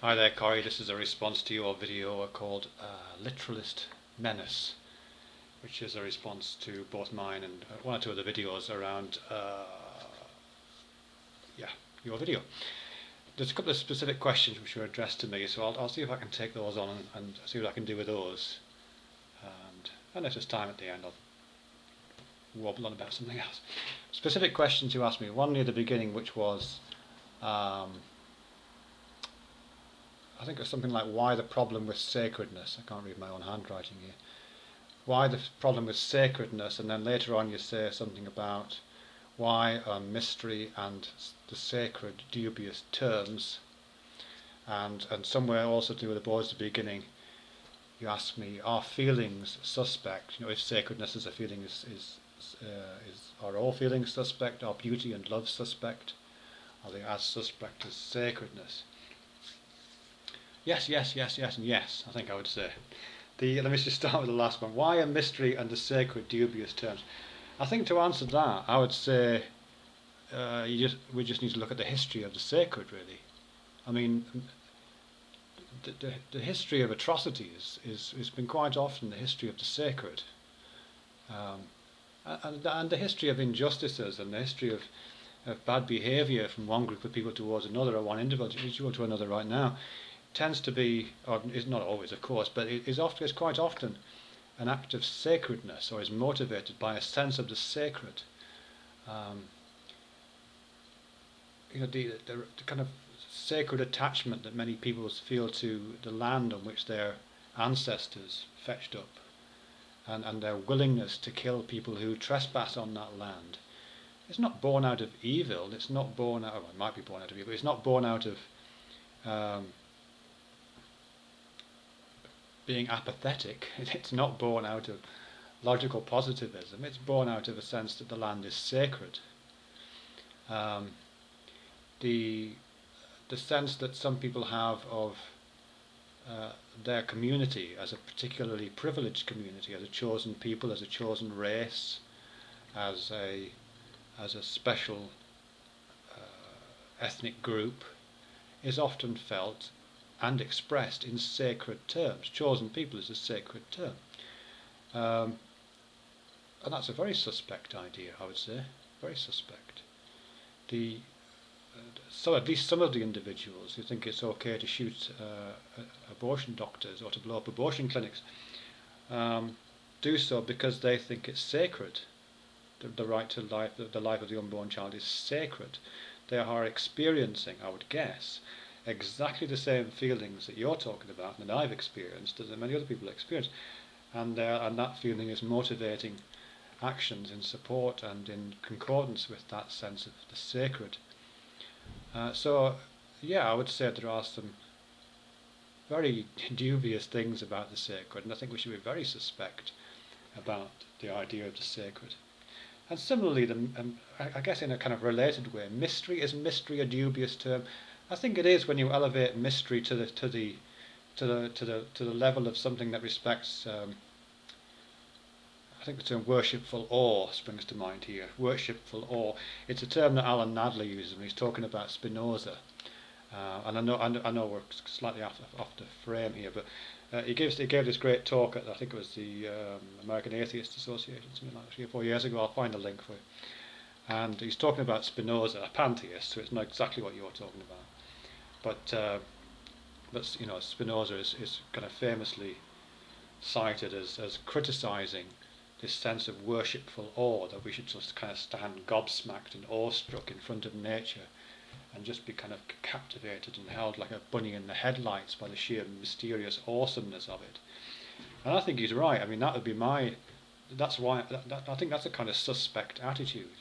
Hi there, Corey. This is a response to your video called Literalist Menace, which is a response to both mine and one or two other videos around your video. There's a couple of specific questions which were addressed to me, so I'll see if I can take those on and see what I can do with those. And if there's time at the end, I'll wobble on about something else. Specific questions you asked me. One near the beginning, which was I think it was something like, why the problem with sacredness? I can't read my own handwriting here. Why the problem with sacredness? And then later on you say something about why are mystery and the sacred dubious terms. And somewhere also to do with the boys at the beginning, you ask me, are feelings suspect? You know, if sacredness is a feeling, are all feelings suspect? Are beauty and love suspect? Are they as suspect as sacredness? Yes, yes, yes, yes, and yes, I think I would say. Let me just start with the last one. Why are mystery and the sacred dubious terms? I think to answer that, I would say we just need to look at the history of the sacred, really. I mean, the history of atrocities is been quite often the history of the sacred. And the history of injustices and the history of bad behaviour from one group of people towards another, or one individual to another right now, tends to be, or is not always of course, but is quite often an act of sacredness, or is motivated by a sense of the sacred. The kind of sacred attachment that many people feel to the land on which their ancestors fetched up, and their willingness to kill people who trespass on that land. It's not born out of evil. It's not born out. Well, it might be born out of evil. It's not born out of being apathetic. It's not born out of logical positivism. It's born out of a sense that the land is sacred. The sense that some people have of their community as a particularly privileged community, as a chosen people, as a chosen race, as a special ethnic group, is often felt and expressed in sacred terms. Chosen people is a sacred term. And that's a very suspect idea, I would say. Very suspect. So at least some of the individuals who think it's okay to shoot abortion doctors or to blow up abortion clinics do so because they think it's sacred. The right to life, the life of the unborn child is sacred. They are experiencing, I would guess, exactly the same feelings that you're talking about and that I've experienced, that many other people experience, and that feeling is motivating actions in support and in concordance with that sense of the sacred. So yeah, I would say there are some very dubious things about the sacred, and I think we should be very suspect about the idea of the sacred. And similarly, I guess in a kind of related way, mystery, is mystery a dubious term? I think it is when you elevate mystery to the level of something that respects. I think the term worshipful awe springs to mind here. Worshipful awe. It's a term that Alan Nadler uses when he's talking about Spinoza. And I know we're slightly off the frame here, but he gave this great talk at, I think it was the American Atheist Association, something like 3 or 4 years ago. I'll find a link for you. And he's talking about Spinoza, a pantheist, so it's not exactly what you're talking about. But you know, Spinoza is kind of famously cited as criticising this sense of worshipful awe, that we should just kind of stand gobsmacked and awestruck in front of nature and just be kind of captivated and held like a bunny in the headlights by the sheer mysterious awesomeness of it. And I think he's right. I mean, that would be I think that's a kind of suspect attitude.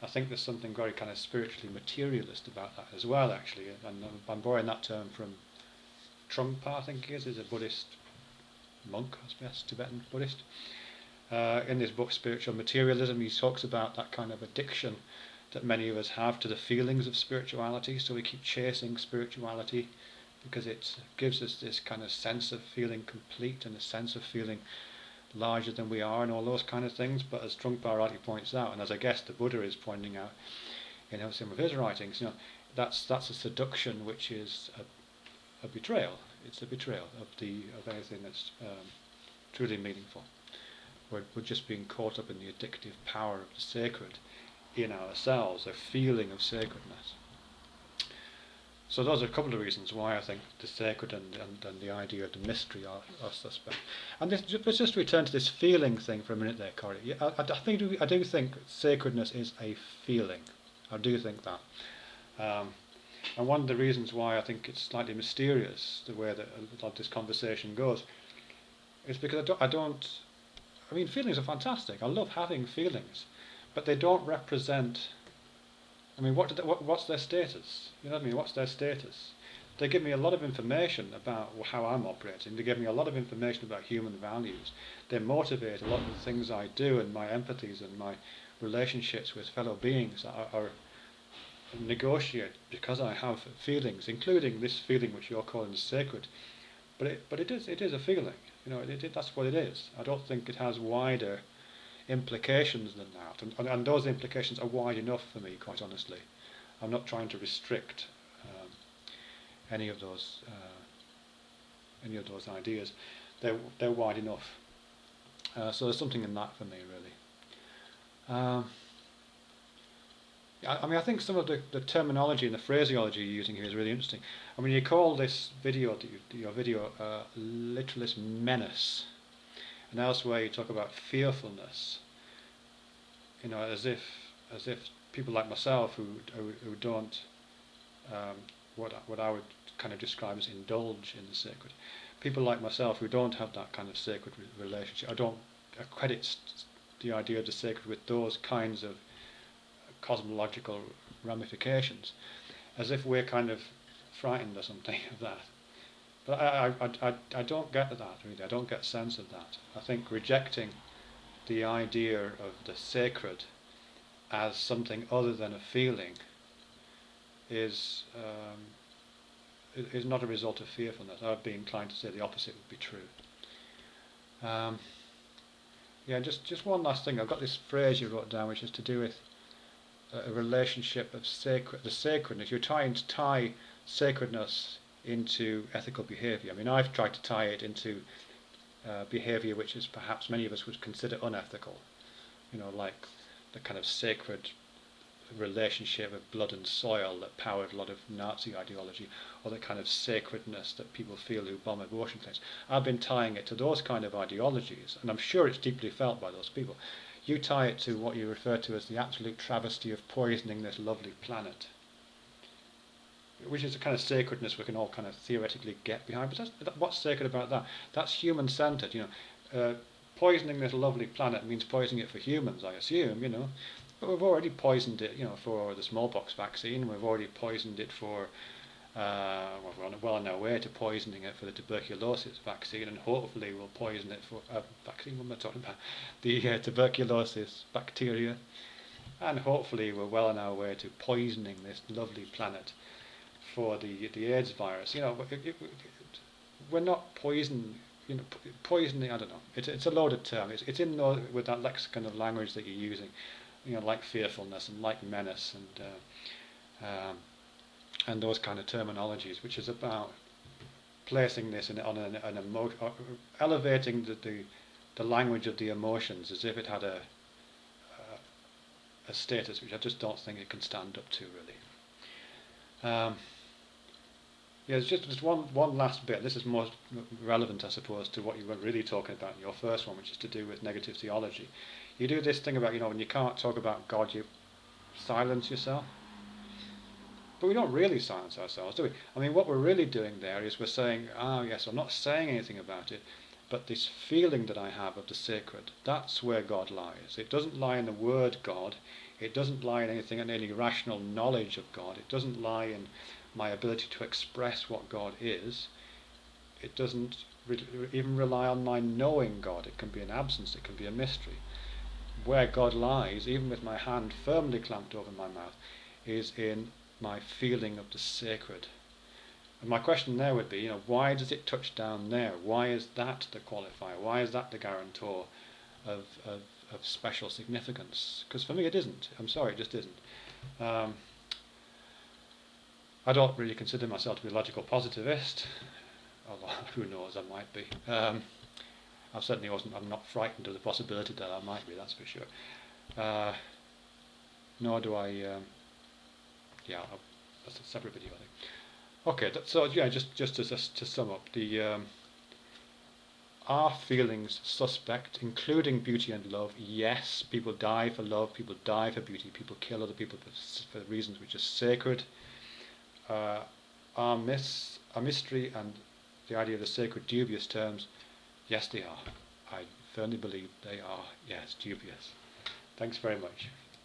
I think there's something very kind of spiritually materialist about that as well, actually. And I'm borrowing that term from Trungpa, I think he is a Buddhist monk, I guess, Tibetan Buddhist. In his book Spiritual Materialism, he talks about that kind of addiction that many of us have to the feelings of spirituality. So we keep chasing spirituality because it gives us this kind of sense of feeling complete and a sense of feeling larger than we are and all those kind of things. But as Trungpa rightly points out, and as I guess the Buddha is pointing out in some of his writings, that's a seduction which is a betrayal. It's a betrayal of anything that's truly meaningful. We're just being caught up in the addictive power of the sacred in ourselves, a feeling of sacredness. So those are a couple of reasons why I think the sacred and the idea of the mystery are suspect. And let's just return to this feeling thing for a minute there, Corey. Yeah, I do think sacredness is a feeling. I do think that. And one of the reasons why I think it's slightly mysterious, the way that a lot of this conversation goes, is because I mean, feelings are fantastic. I love having feelings, but they don't represent. I mean, what's their status? You know what I mean? What's their status? They give me a lot of information about how I'm operating. They give me a lot of information about human values. They motivate a lot of the things I do, and my empathies and my relationships with fellow beings are negotiated because I have feelings, including this feeling which you're calling sacred. But it is a feeling. You know, that's what it is. I don't think it has wider implications than that, and those implications are wide enough for me, quite honestly. I'm not trying to restrict any of those ideas. They're wide enough. So there's something in that for me, really. I mean, I think some of the terminology and the phraseology you're using here is really interesting. I mean, you call this video, your video, Literalist Menace, and elsewhere you talk about fearfulness. You know, as if people like myself who don't what I would kind of describe as indulge in the sacred, people like myself who don't have that kind of sacred relationship. I don't accredit the idea of the sacred with those kinds of cosmological ramifications, as if we're kind of frightened or something of that. But I don't get that, really. I don't get a sense of that. I think rejecting the idea of the sacred as something other than a feeling is not a result of fearfulness. I'd be inclined to say the opposite would be true. Yeah, just one last thing. I've got this phrase you wrote down, which is to do with a relationship of the sacredness. You're trying to tie sacredness into ethical behaviour. I mean, I've tried to tie it into behaviour which is perhaps many of us would consider unethical. You know, like the kind of sacred relationship of blood and soil that powered a lot of Nazi ideology, or the kind of sacredness that people feel who bomb abortion clinics. I've been tying it to those kind of ideologies, and I'm sure it's deeply felt by those people. You tie it to what you refer to as the absolute travesty of poisoning this lovely planet, which is a kind of sacredness we can all kind of theoretically get behind. But what's sacred about that? That's human-centered. You know, poisoning this lovely planet means poisoning it for humans, I assume. You know, but we've already poisoned it. You know, for the smallpox vaccine. We've already poisoned it for. We're well on our way to poisoning it for the tuberculosis vaccine, and hopefully we'll poison it for vaccine. What am I talking about? The tuberculosis bacteria, and hopefully we're well on our way to poisoning this lovely planet for the AIDS virus. You know, we're not poisoning. You know, poisoning. I don't know. It's a loaded term. It's in with that lexicon of language that you're using. You know, like fearfulness and like menace and those kind of terminologies, which is about placing this on an emotion, elevating the language of the emotions as if it had a status which I just don't think it can stand up to, really. Yeah, there's just one last bit. This is more relevant, I suppose, to what you were really talking about in your first one, which is to do with negative theology. You do this thing about, you know, when you can't talk about God, you silence yourself. But we don't really silence ourselves, do we? I mean, what we're really doing there is we're saying, yes, I'm not saying anything about it, but this feeling that I have of the sacred, that's where God lies. It doesn't lie in the word God. It doesn't lie in any rational knowledge of God. It doesn't lie in my ability to express what God is. It doesn't even rely on my knowing God. It can be an absence. It can be a mystery. Where God lies, even with my hand firmly clamped over my mouth, is in my feeling of the sacred. And my question there would be, you know, why does it touch down there? Why is that the qualifier? Why is that the guarantor of special significance? Because for me it isn't. I'm sorry, it just isn't. I don't really consider myself to be a logical positivist, although who knows, I might be. I certainly wasn't. I'm not frightened of the possibility that I might be. That's for sure. Nor do I. Yeah, that's a separate video, I think. Okay, so yeah, just to sum up, are feelings suspect, including beauty and love? Yes, people die for love, people die for beauty, people kill other people for reasons which are sacred. Are mystery and the idea of the sacred dubious terms? Yes, they are. I firmly believe they are, yes, dubious. Thanks very much.